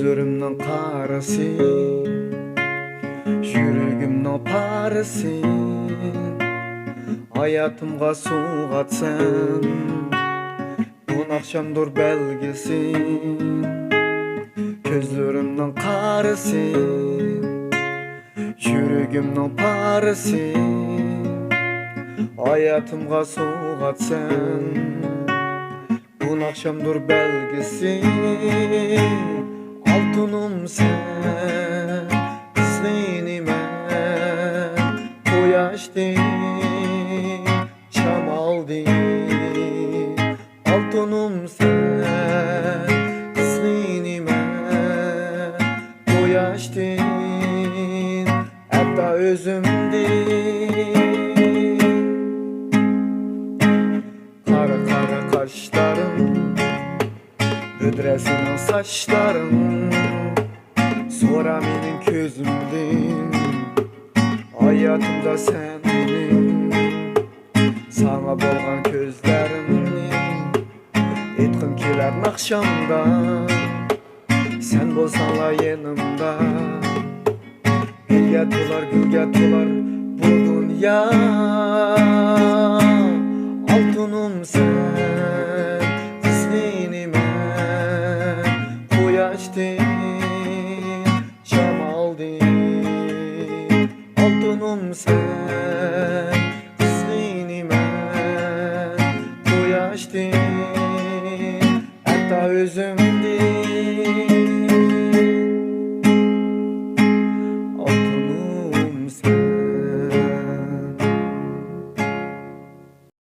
Gözlerimden karası, yüreğimden parası. Hayatımga su katsın, bu akşamdır belgisi. Gözlerimden karası, yüreğimden parası. Hayatımga su katsın, bu akşamdır belgisi. Altınım sen, senime koyaştın, çam aldın. Altınım sen, senime koyaştın, hatta özümdün. Kara kara kaşlarım, Ödresinin saçlarım, sonra benim közümdün. Hayatımda sen benim, sana bolgan közlerimni etkim keler nakşamda. Sen bolsanla yanımda, gülge tolar bu dünya. Altınım sen, senime koyaştın, çam aldın. Altınım sen, senime koyaştın, hatta özüm